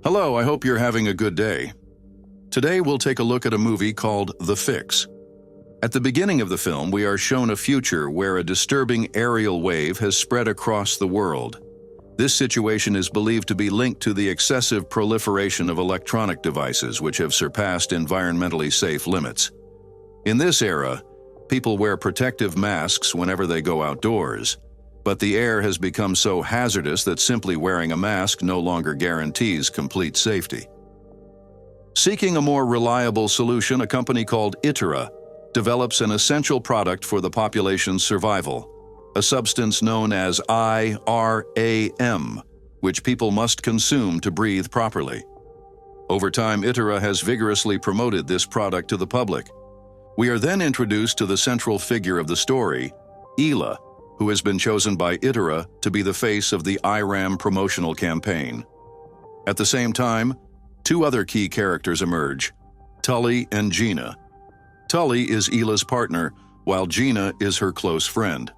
Hello, I hope you're having a good day. Today we'll take a look at a movie called The Fix. At the beginning of the film, we are shown a future where a disturbing aerial wave has spread across the world. This situation is believed to be linked to the excessive proliferation of electronic devices which have surpassed environmentally safe limits. In this era, people wear protective masks whenever they go outdoors, but the air has become so hazardous that simply wearing a mask no longer guarantees complete safety. Seeking a more reliable solution, a company called Itera develops an essential product for the population's survival, a substance known as IRAM, which people must consume to breathe properly. Over time, Itera has vigorously promoted this product to the public. We are then introduced to the central figure of the story, Ela, who has been chosen by Itera to be the face of the IRAM promotional campaign. At the same time, two other key characters emerge, Tully and Gina. Tully is Ela's partner, while Gina is her close friend.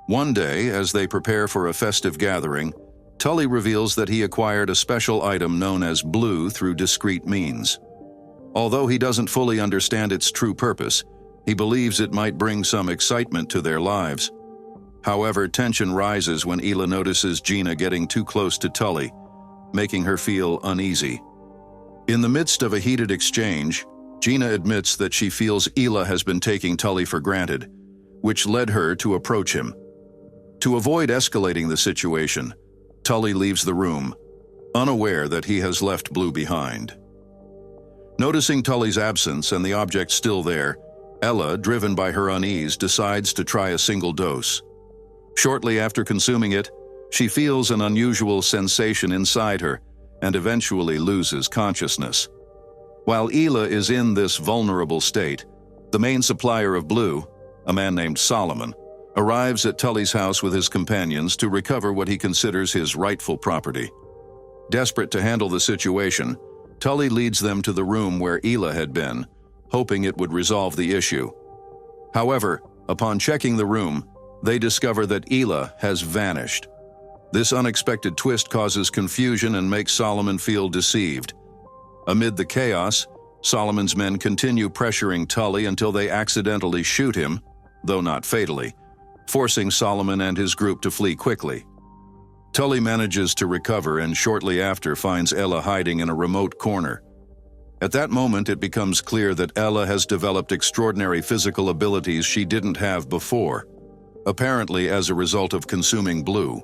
One day, as they prepare for a festive gathering, Tully reveals that he acquired a special item known as blue through discreet means. Although he doesn't fully understand its true purpose, he believes it might bring some excitement to their lives. However, tension rises when Ela notices Gina getting too close to Tully, making her feel uneasy. In the midst of a heated exchange, Gina admits that she feels Ela has been taking Tully for granted, which led her to approach him. To avoid escalating the situation, Tully leaves the room, unaware that he has left Blue behind. Noticing Tully's absence and the object still there, Ella, driven by her unease, decides to try a single dose. Shortly after consuming it, she feels an unusual sensation inside her and eventually loses consciousness. While Ela is in this vulnerable state, the main supplier of blue, a man named Solomon, arrives at Tully's house with his companions to recover what he considers his rightful property. Desperate to handle the situation, Tully leads them to the room where Ela had been, hoping it would resolve the issue. However, upon checking the room, they discover that Ela has vanished. This unexpected twist causes confusion and makes Solomon feel deceived. Amid the chaos, Solomon's men continue pressuring Tully until they accidentally shoot him, though not fatally, forcing Solomon and his group to flee quickly. Tully manages to recover and shortly after finds Ella hiding in a remote corner. At that moment, it becomes clear that Ella has developed extraordinary physical abilities she didn't have before, apparently as a result of consuming blue.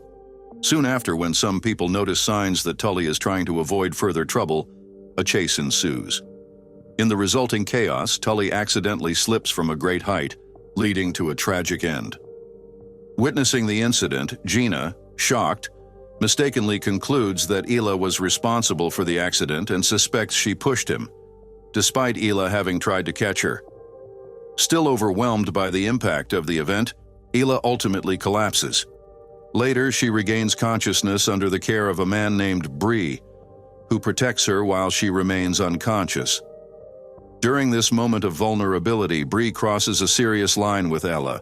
Soon after, when some people notice signs that Tully is trying to avoid further trouble, a chase ensues. In the resulting chaos, Tully accidentally slips from a great height, leading to a tragic end. Witnessing the incident, Gina, shocked, mistakenly concludes that Ela was responsible for the accident and suspects she pushed him, despite Ela having tried to catch her. Still overwhelmed by the impact of the event, Ela ultimately collapses. Later, she regains consciousness under the care of a man named Bree, who protects her while she remains unconscious. During this moment of vulnerability, Bree crosses a serious line with Ella.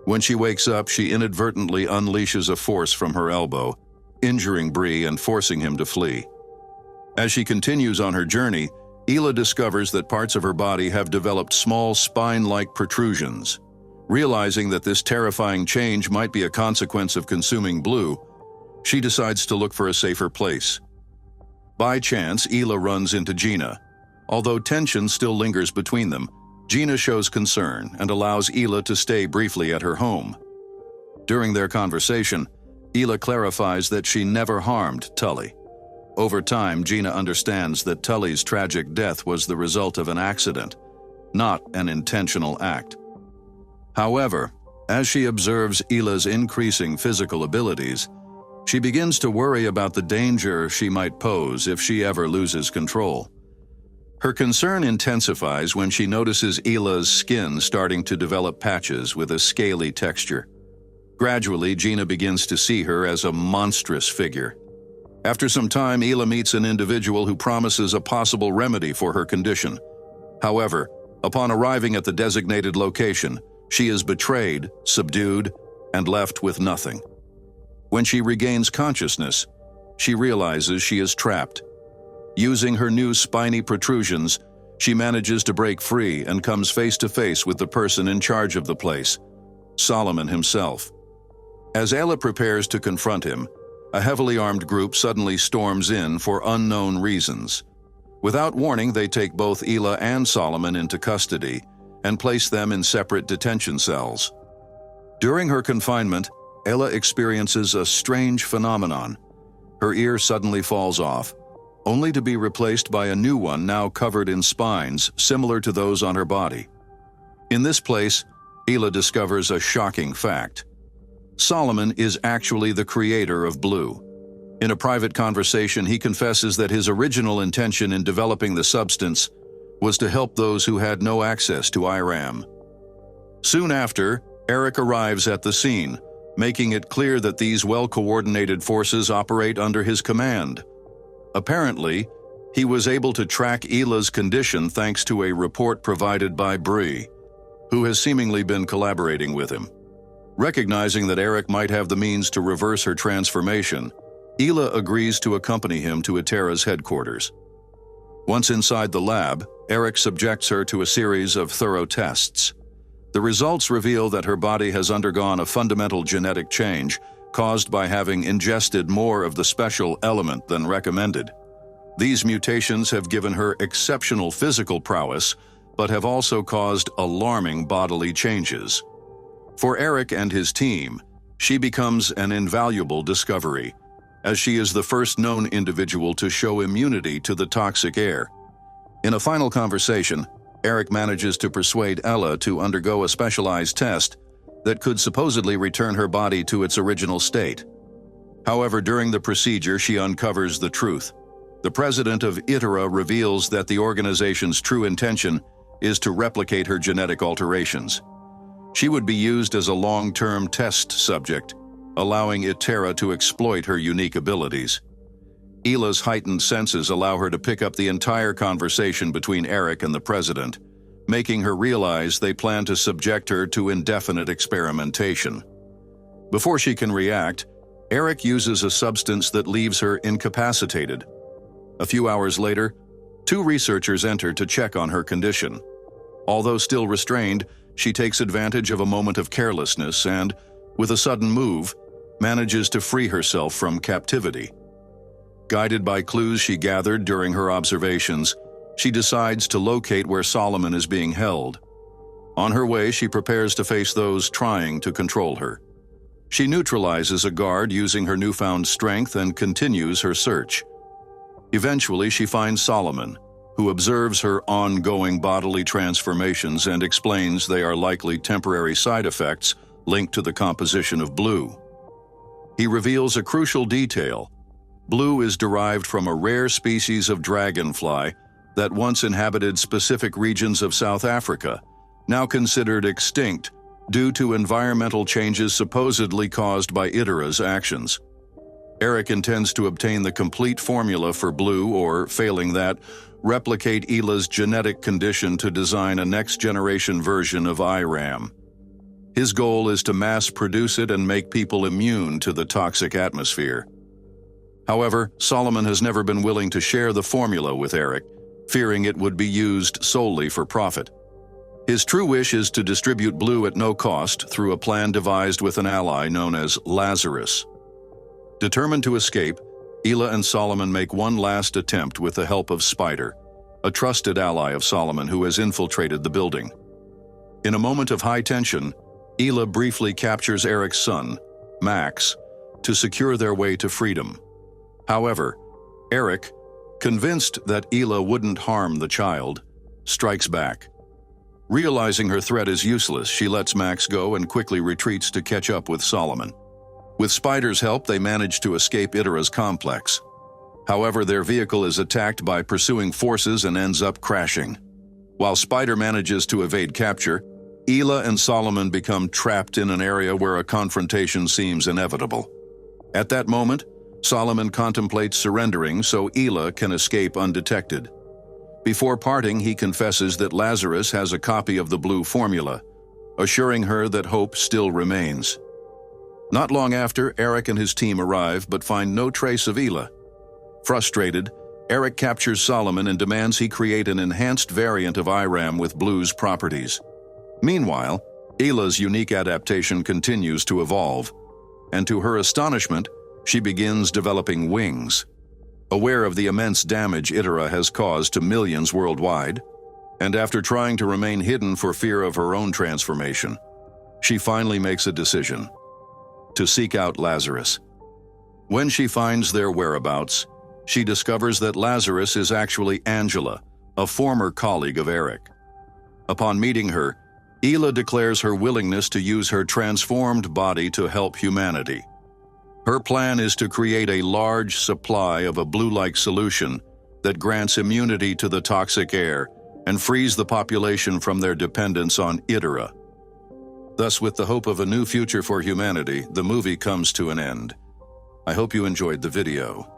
When she wakes up, she inadvertently unleashes a force from her elbow, injuring Bree and forcing him to flee. As she continues on her journey, Ela discovers that parts of her body have developed small spine-like protrusions. Realizing that this terrifying change might be a consequence of consuming blue, she decides to look for a safer place. By chance, Ela runs into Gina. Although tension still lingers between them, Gina shows concern and allows Ela to stay briefly at her home. During their conversation, Ela clarifies that she never harmed Tully. Over time, Gina understands that Tully's tragic death was the result of an accident, not an intentional act. However, as she observes Ela's increasing physical abilities, she begins to worry about the danger she might pose if she ever loses control. Her concern intensifies when she notices Ela's skin starting to develop patches with a scaly texture. Gradually, Gina begins to see her as a monstrous figure. After some time, Ela meets an individual who promises a possible remedy for her condition. However, upon arriving at the designated location, she is betrayed, subdued, and left with nothing. When she regains consciousness, she realizes she is trapped. Using her new spiny protrusions, she manages to break free and comes face to face with the person in charge of the place, Solomon himself. As Ayla prepares to confront him, a heavily armed group suddenly storms in for unknown reasons. Without warning, they take both Ayla and Solomon into custody and place them in separate detention cells. During her confinement, Ayla experiences a strange phenomenon. Her ear suddenly falls off, only to be replaced by a new one now covered in spines similar to those on her body. In this place, Ayla discovers a shocking fact. Solomon is actually the creator of blue. In a private conversation, he confesses that his original intention in developing the substance was to help those who had no access to IRAM. Soon after, Eric arrives at the scene, making it clear that these well-coordinated forces operate under his command. Apparently, he was able to track Ayla's condition thanks to a report provided by Bree, who has seemingly been collaborating with him. Recognizing that Eric might have the means to reverse her transformation, Ayla agrees to accompany him to Itera's headquarters. Once inside the lab, Eric subjects her to a series of thorough tests. The results reveal that her body has undergone a fundamental genetic change caused by having ingested more of the special element than recommended. These mutations have given her exceptional physical prowess, but have also caused alarming bodily changes. For Eric and his team, she becomes an invaluable discovery, as she is the first known individual to show immunity to the toxic air. In a final conversation, Eric manages to persuade Ayla to undergo a specialized test that could supposedly return her body to its original state. However, during the procedure, she uncovers the truth. The president of Itera reveals that the organization's true intention is to replicate her genetic alterations. She would be used as a long-term test subject, allowing Itera to exploit her unique abilities. Ayla's heightened senses allow her to pick up the entire conversation between Eric and the president, making her realize they plan to subject her to indefinite experimentation. Before she can react, Eric uses a substance that leaves her incapacitated. A few hours later, 2 researchers enter to check on her condition. Although still restrained, she takes advantage of a moment of carelessness and, with a sudden move, manages to free herself from captivity. Guided by clues she gathered during her observations, she decides to locate where Solomon is being held. On her way, she prepares to face those trying to control her. She neutralizes a guard using her newfound strength and continues her search. Eventually, she finds Solomon, who observes her ongoing bodily transformations and explains they are likely temporary side effects linked to the composition of blue. He reveals a crucial detail. Blue is derived from a rare species of dragonfly that once inhabited specific regions of South Africa, now considered extinct due to environmental changes supposedly caused by Itera's actions. Eric intends to obtain the complete formula for blue or, failing that, replicate Ayla's genetic condition to design a next-generation version of IRAM. His goal is to mass-produce it and make people immune to the toxic atmosphere. However, Solomon has never been willing to share the formula with Eric, fearing it would be used solely for profit. His true wish is to distribute blue at no cost through a plan devised with an ally known as Lazarus. Determined to escape, Ayla and Solomon make one last attempt with the help of Spider, a trusted ally of Solomon who has infiltrated the building. In a moment of high tension, Ayla briefly captures Eric's son, Max, to secure their way to freedom. However, Eric, convinced that Ayla wouldn't harm the child, strikes back. Realizing her threat is useless, she lets Max go and quickly retreats to catch up with Solomon. With Spider's help, they manage to escape Itera's complex. However, their vehicle is attacked by pursuing forces and ends up crashing. While Spider manages to evade capture, Ayla and Solomon become trapped in an area where a confrontation seems inevitable. At that moment, Solomon contemplates surrendering so Ayla can escape undetected. Before parting, he confesses that Lazarus has a copy of the blue formula, assuring her that hope still remains. Not long after, Eric and his team arrive but find no trace of Ayla. Frustrated, Eric captures Solomon and demands he create an enhanced variant of IRAM with Blue's properties. Meanwhile, Hila's unique adaptation continues to evolve, and to her astonishment, she begins developing wings. Aware of the immense damage Idara has caused to millions worldwide, and after trying to remain hidden for fear of her own transformation, she finally makes a decision: to seek out Lazarus. When she finds their whereabouts, she discovers that Lazarus is actually Angela, a former colleague of Eric. Upon meeting her, Hila declares her willingness to use her transformed body to help humanity. Her plan is to create a large supply of a blue-like solution that grants immunity to the toxic air and frees the population from their dependence on Idara. Thus, with the hope of a new future for humanity, the movie comes to an end. I hope you enjoyed the video.